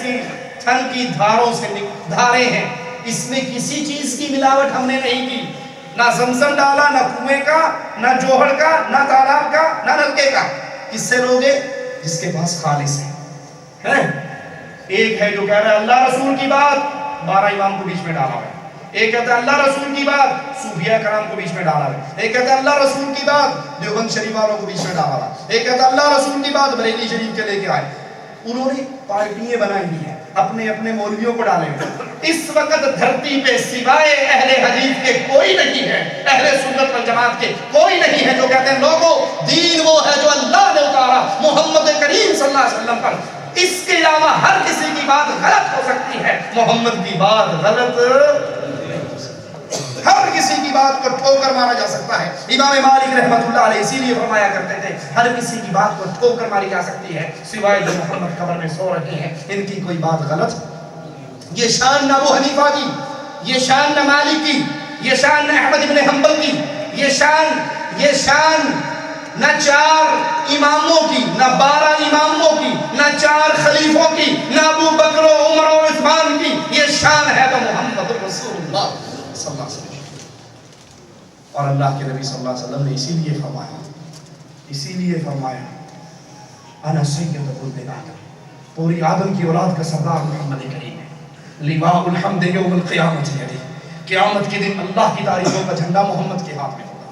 کی تھن کی دھاروں سے دھاریں ہیں، اس میں کسی چیز کی ملاوٹ ہم نے نہیں کی، نہ زمزم ڈالا، نہ کنویں کا، نہ جوہر کا، نہ تالاب کا، نہ نلکے کا۔ کس سے لوگے؟ جس کے پاس خالص ہے۔ ایک ہے جو کہہ رہا ہے اللہ رسول کی بات، 12 امام کو بیچ میں ڈالا ہے۔ ایک کہتا ہے اللہ رسول کی بات، صوفیہ کرام کو بیچ میں ڈالا ہے۔ ایک کہتا ہے اللہ رسول کی بات، دیوبند شریف والوں کو بیچ میں ڈالا ہے۔ ایک کہتا ہے اللہ رسول کی بات، بریلی شریف کے لے کے آئے۔ انہوں نے پارٹیاں بنائی ہوئی ہیں، اپنے اپنے مولویوں کو ڈالے ہوئے۔ اس وقت دھرتی پہ سوائے اہل حدیث کے کوئی نہیں ہے، اہل سنت والجماعت کے کوئی نہیں ہے جو کہتے ہیں لوگوں دین وہ ہے جو اللہ نے اتارا محمد کریم صلی اللہ علیہ وسلم پر، اس کے علاوہ ہر کسی کی بات غلط ہو سکتی ہے، محمد کی بات غلط ہر کسی کی بات کو ٹھوکر مارا جا سکتا ہے۔ امام مالک رحمۃ اللہ علیہ اسی لیے فرمایا کرتے تھے ہر کسی کی بات کو ٹھوکر ماری جا سکتی ہے سوائے جو محمد قبر میں سو رہے ہیں، ان کی کوئی بات غلط۔ یہ شان نہ ابو حنیفہ کی، یہ شان نہ مالک کی، یہ شان نہ احمد بن حنبل کی، یہ شان نہ 4 اماموں کی، نہ 12 اماموں کی، نہ 4 خلیفوں کی، نہ ابو بکر و عمر و عثمان کی، یہ شان ہے تو محمد رسول اللہ صلی اللہ علیہ وسلم۔ اور اللہ کے نبی صلی اللہ علیہ وسلم نے اسی لیے فرمایا انا سید ولد آدم، پوری آدم کی اولاد کا سردار محمد کریم ہے۔ لواء الحمد یوم القیامت یدی، قیامت کے دن اللہ کی تعریفوں کا جھنڈا محمد کے ہاتھ میں ہوگا۔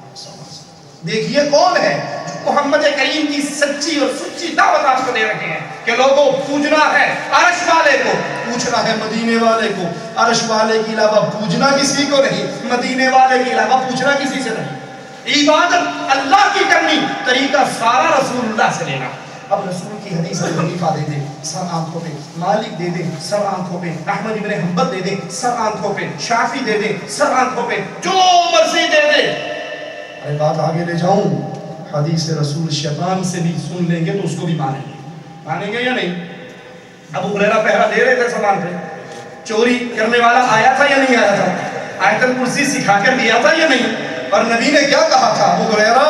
دیکھیے کون ہے جو محمد کریم کی سچی اور سچی دعوت آپ کو دے رہے ہیں کہ لوگوں پوجنا ہے عرش والے کو، پوچھنا ہے مدینے والے کو، عرش والے کے علاوہ پوجنا کسی کو نہیں، مدینے والے کے علاوہ پوچھنا کسی سے نہیں، عبادت اللہ کی کرنی، طریقہ سارا رسول اللہ سے لینا۔ اب رسول کی حدیث ابو حنیفہ دے دے سر آنکھوں پہ، مالک دے دے سر آنکھوں پہ، احمد بن حنبل دے دے سر آنکھوں پہ، شافعی دے دے سر آنکھوں پہ، جو مرضی دے دے۔ ارے بات آگے لے جاؤں، حدیث رسول شیطان سے بھی سن لیں گے تو اس کو بھی مانیں گے یا نہیں؟ ابو ہریرہ پہرا دے رہے تھے سامان پہ، چوری کرنے والا آیا تھا یا نہیں آیا تھا؟ آیت الکرسی سکھا کر دیا تھا یا نہیں؟ اور نبی نے کیا کہا تھا؟ ابو ہریرہ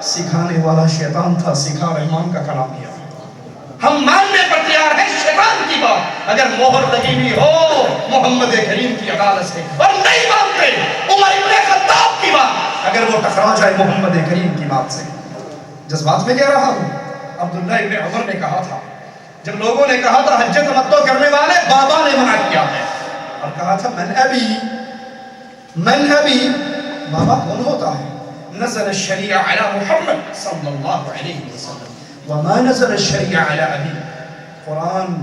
سکھانے والا شیطان تھا، سکھا رحمان کا کلام دیا۔ ہم ماننے پر تیار ہیں شیطان کی بات اگر مہر لگی ہوئی ہو محمد کریم کی عدالت سے، اور نہیں مانتے عمر ابن خطاب کی بات اگر وہ ٹکرا جائے محمد کریم کی بات سے۔ جذبات میں کہہ رہا ہوں، عبداللہ ابن عمر نے کہا تھا جب لوگوں نے کہا تھا حج تمتع کرنے والے، بابا نے منع کیا ہے اور کہا تھا من ابی، بابا کون ہوتا ہے؟ نزل الشریعہ علی محمد صلی اللہ علیہ وسلم وما نزل الشریعہ علی ابی، قرآن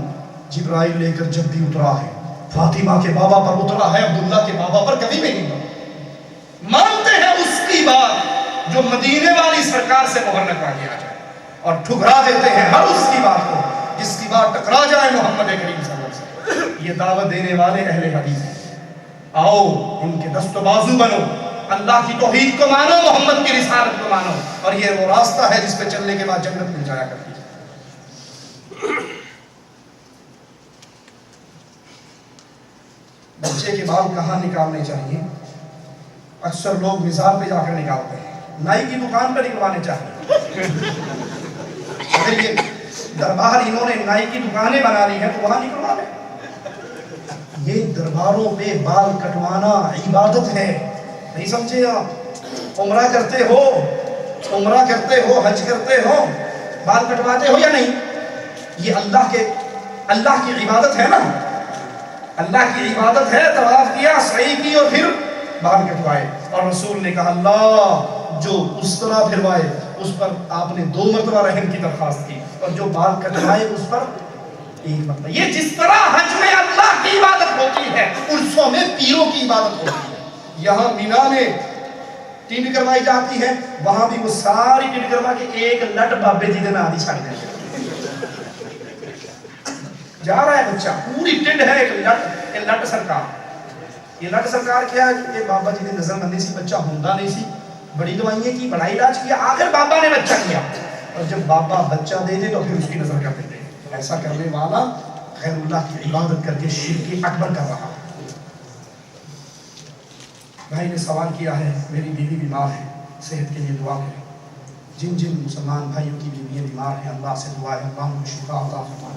جبرائیل لے کر جب بھی اترا ہے فاطمہ کے بابا پر اترا ہے، عبداللہ کے بابا پر کبھی نہیں اترا۔ مانتے ہیں اس کی بات جو مدینے والی سرکار سے مہر لگا دیا جائے، اور ٹھکرا دیتے ہیں ہر اس کی بات کو جس کی بات ٹکرا جائے محمد کریم صلی اللہ علیہ وسلم۔ یہ دعوت دینے والے اہل حدیث ہیں، آؤ ان کے دست و بازو بنو، اللہ کی توحید کو مانو، محمد کی رسالت کو مانو، اور یہ وہ راستہ ہے جس پہ چلنے کے بعد جنت مل جایا کرتی ہے۔ بچے کے بال کہاں نکالنے چاہیے؟ اکثر لوگ مزار پہ جا کر نکالتے ہیں، نائی کی دکان پہ نکلوانے چاہیے۔ اگر یہ دربار انہوں نے نائی کی دکانیں بنا لی ہیں تو وہاں نکلوا لیں۔ یہ درباروں پہ بال کٹوانا عبادت ہے، نہیں سمجھے آپ؟ عمرہ کرتے ہو، حج کرتے ہو، بال کٹواتے ہو یا نہیں؟ یہ اللہ کی عبادت ہے نا، اللہ کی عبادت ہے۔ طواف کیا، سعی کی اور پھر بال کٹوائے، اور رسول نے کہا اللہ جو اس طرح پھروائے اس پر آپ نے 2 مرتبہ رحم کی درخواست کی، اور جو بال کٹوائے اس پر 1 مرتبہ۔ یہ جس طرح حج میں اللہ کی عبادت ہوتی ہے، عرسوں میں پیروں کی عبادت ہوتی ہے۔ یہاں مینا میں ٹینڈ کروائی جاتی ہے، وہاں بھی وہ ساری ٹینڈ کروا کے ایک لٹ بابے جی دینا آدھی چھاڑ دیں گے۔ جا رہا ہے بچہ، پوری ٹینڈ ہے ایک لٹ سرکار۔ یہ لٹ سرکار کیا ہے کہ بابا جی نے نظر بندی سی، بچہ ہوندہ نہیں سی، بڑی دوائیں کی، بڑا علاج کیا، آخر بابا نے بچہ کیا، اور جب بابا بچہ دے دے تو پھر اس کی نظر کر دیتے۔ ایسا کرنے والا غیر اللہ کی عبادت کر کے شرک اکبر کر رہا۔ بھائی نے سوال کیا ہے میری بیوی بیمار ہے، صحت کے لیے دعا کریں۔ जिन जिन मुसलमान भाइयों की बीवियाँ बीमार हैं, अल्लाह से दुआ है अल्लाह उनको शिफा अता फरमा।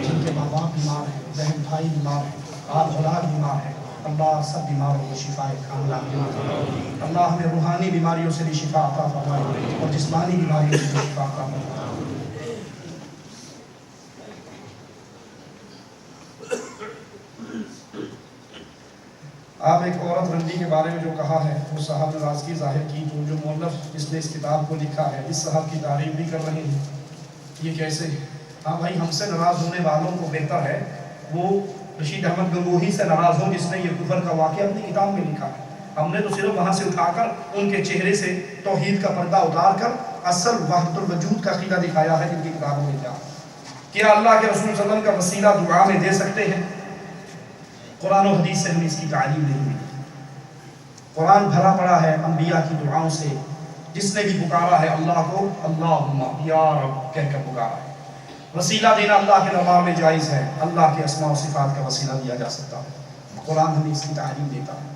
जिनके माँ बाप बीमार हैं, बहन भाई बीमार हैं, आप औलाद बीमार हैं, अल्लाह सब बीमारों को शिफाए कामिला अता। अल्लाह हमें रूहानी बीमारियों से भी शिफा अता फरमाए और जिस्मानी बीमारियों से भी शिफा अता फरमाए। आप एक औरत रंडी के बारे में जो कहा है वो साहब ने राज़गी ज़ाहिर की, तो जो मौलफ़ जिसने इस किताब को लिखा है इस साहब की तारीफ़ भी कर रहे हैं, ये कैसे? हाँ भाई, हमसे नाराज़ होने वालों को बेहतर है वो रशीद अहमद गंगोही से नाराज़ हो जिसने ये कुफर का वाक़या अपनी किताब में लिखा है। हमने तो सिर्फ वहाँ से उठाकर उनके चेहरे से तौहीद का पर्दा उतार कर असल वहदतुल वजूद का अक़ीदा दिखाया है जिनकी किताबों में क्या क्या अल्लाह के रसूल सल्लल्लाहु अलैहि वसल्लम का वसीला दुआ में दे सकते हैं। कुरान और हदीस से हमें इसकी तालीम नहीं मिली। कुरान भरा पड़ा है अंबिया की दुआओं से, जिसने भी पुकारा है अल्लाह को अल्लाहुम्मा या रब कहकर पुकारा है। वसीला देना अल्लाह के दरबार में जायज़ है, अल्लाह के अस्मा और सिफात का वसीला दिया जा सकता है। कुरान हमें इसकी तालीम देता है।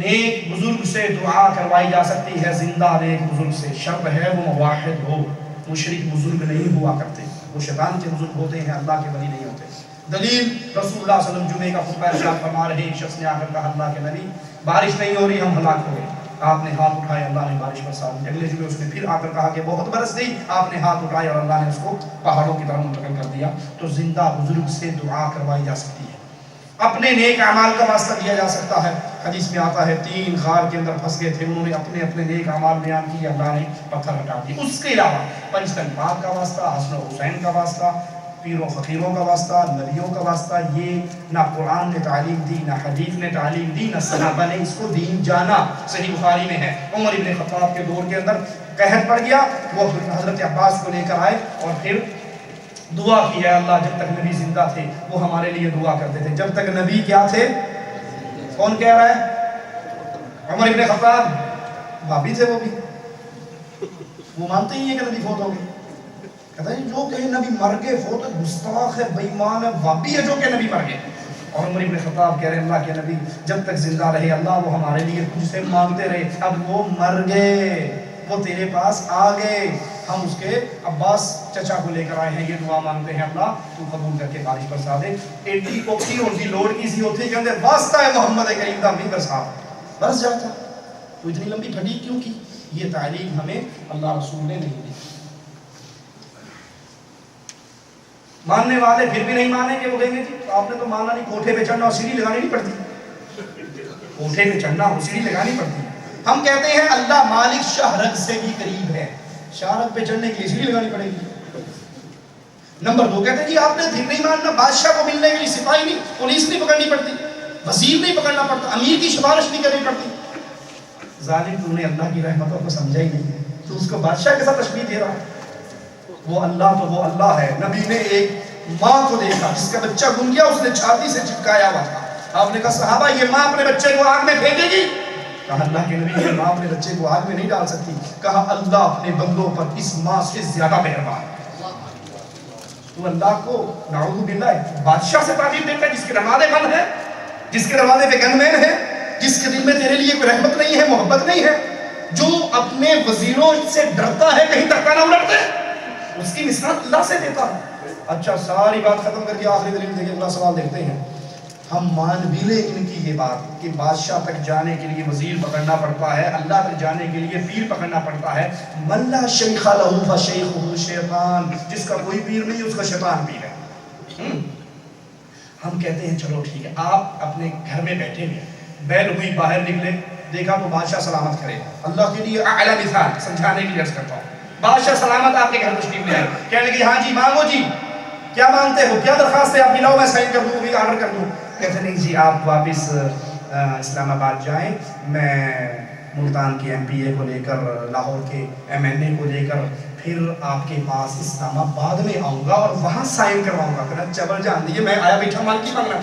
नेक बुजुर्ग से दुआ करवाई जा सकती है, जिंदा नेक बुजुर्ग से, शर्त है वो मुवाहिद हो, मुशरिक बुजुर्ग नहीं हुआ करते, वो शैतान के बुजुर्ग होते हैं, अल्लाह के वली नहीं होते। दलील रसूलुल्लाह सल्लल्लाहु अलैहि वसल्लम जुमे का खुतबा इरशाद फरमा रहे, एक शख्स ने आकर कहा अल्लाह के नबी बारिश नहीं हो रही, हम हलाक हो गए। आपने हाथ उठाए, अल्लाह ने बारिश बरसा दी। अगले जुमे उसने फिर आकर कहा कि बहुत बरस गई, आपने हाथ उठाए और अल्लाह ने उसको पहाड़ों की तरफ मुंतकिल कर दिया। तो जिंदा बुजुर्ग से दुआ करवाई जा सकती है। अपने नेक अमाल का वास्ता दिया जा सकता है। हदीस में आता है 3 गार के अंदर फंस गए थे, उन्होंने अपने अपने नेक अमाल बयान किए, अल्लाह ने पत्थर हटा दिए। उसके अलावा पंचतन पाक का वास्ता, हसन और हुसैन का वास्ता, पीरों फ़कीरों का वास्ता, नबियों का वास्ता, ये ना कुरान ने तालीम दी, ना हदीस ने तालीम दी, ना सहाबा ने इसको दीन जाना। सही बुखारी में है, उमर इब्न खत्ताब के दौर के अंदर कहत पड़ गया, वो हज़रत अब्बास को लेकर आए और फिर दुआ की है अल्लाह जब तक नबी जिंदा थे वो हमारे लिए दुआ करते थे। जब तक नबी क्या थे? कौन कह रहा है? उमर इब्न खत्ताब, भाभी थे वो भी, वो मानते ही है कि नबी फौत हो गए। कहता है जो कहे नबी मर गए वो तो गुस्ताख है, बेईमान है, वाबी है जो कहे नबी मर गए। और उमर इब्न खत्ताब कह रहे हैं अल्लाह के नबी जब तक जिंदा रहे अल्लाह वो हमारे लिए तुझसे मांगते रहे, अब वो मर गए, वो तेरे पास आ गए, हम उसके अब्बास चचा को लेकर आए हैं, ये दुआ मांगते हैं अल्लाह तू कबूल करके बारिश बरसा दे। एडी कोठी उनकी लोड की सी होती कहते वास्ता है मोहम्मद करीम दा भी बरसा, बरस जाता। तो इतनी लंबी फटी क्यों की? ये तालीम हमें अल्लाह रसूल ने नहीं दी। मानने वाले फिर भी नहीं मानेंगे, वो कहेंगे जी तो आपने तो माना नहीं, कोठे पे चढ़ना और सीढ़ी लगानी नहीं पड़ती, कोठे पे चढ़ना और सीढ़ी लगानी पड़ती। हम कहते हैं अल्लाह मालिक शाहरग से भी करीब है, शाहरग पे चढ़ने के लिए सीढ़ी लगानी पड़ेगी। नंबर 2 कहते हैं जी आपने फिर नहीं मानना, बादशाह को मिलने के लिए सिपाही नहीं, पुलिस नहीं पकड़नी पड़ती, वजीर नहीं पकड़ना पड़ता, अमीर की सिफारिश नहीं करनी पड़ती। जालिम तूने अल्लाह की रहमतों को समझा ही नहीं, तो उसको बादशाह के साथ तशबीह दे रहा है। वो अल्लाह तो वो अल्लाह है। नबी ने एक माँ को देखा जिसका बच्चा गुम गया, उसने छाती से चिपकाया हुआ था। आपने कहा सहाबा ये माँ अपने बच्चे को आग में फेंकेगी? कहा अल्लाह के नबी ये माँ अपने बच्चे को आग में नहीं डाल सकती। कहा अल्लाह अपने बंदों पर इस माँ से ज्यादा मेहरबान है। तो अल्लाह को नाउज़ु बिल्लाह बादशाह से तारीफ देता है जिसके दरवाजे बंद है, जिसके दरवाजे पे गनमैन है, जिसके दिल में तेरे लिए कोई रहमत नहीं है, मोहब्बत नहीं है, जो अपने वजीरों से डरता है कहीं धक्का ना उलटते, उसकी मिसाल अल्लाह से देता है। अच्छा सारी बात खत्म करके आखिरी दलील देखिए, अगला सवाल देखते हैं। हम मान भी ले इनकी ये बात कि बादशाह तक जाने के लिए वजीर पकड़ना पड़ता है, अल्लाह तक जाने के लिए पीर पकड़ना पड़ता है। मल्ला शेख लहू फशैखुहु शैतान, जिसका कोई पीर नहीं उसका शैतान पीर है। हम कहते हैं चलो ठीक है, आप अपने घर में बैठे हुए, बैल हुई बाहर निकले, देखा तो बादशाह सलामत करे, अल्लाह के लिए आला मिसाल समझाने की अर्ज करता हूँ। बादशाह सलामत आपके घर तशरीफ ले आए, कहने की हाँ जी मांगो जी, क्या मांगते हो, क्या दरखास्त है आपकी, लाओ मैं साइन कर दूँ, ऑर्डर कर दूँ। कहते नहीं जी आप वापस इस्लामाबाद जाएं, मैं मुल्तान के MPA को लेकर, लाहौर के MNA को लेकर फिर आपके पास इस्लामाबाद में आऊँगा और वहाँ साइन करवाऊँगा। कहना चबर जान दीजिए मैं आया बैठा माल की मांगना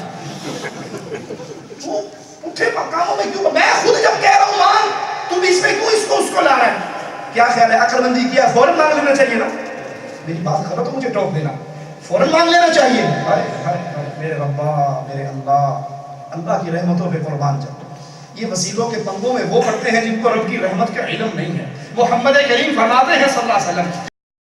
उठे कामों में क्यों, मैं खुद जब कह रहा हूँ मान, तुम इसमें क्यों इसको उसको ला रहे हैं? क्या ख्याल है, अक्लमंदी किया फौरन मांग लेना चाहिए ना? मेरी बात खबर तो मुझे टोक देना, फौरन मांग लेना चाहिए। मेरे रब्बा मेरे अल्लाह, अल्लाह की रहमतों पे कुर्बान जाओ। ये वसीलों के पंगों में वो पड़ते हैं जिनको रब की रहमत का इल्म नहीं है। محمد کریم فرماتے ہیں صلی اللہ علیہ وسلم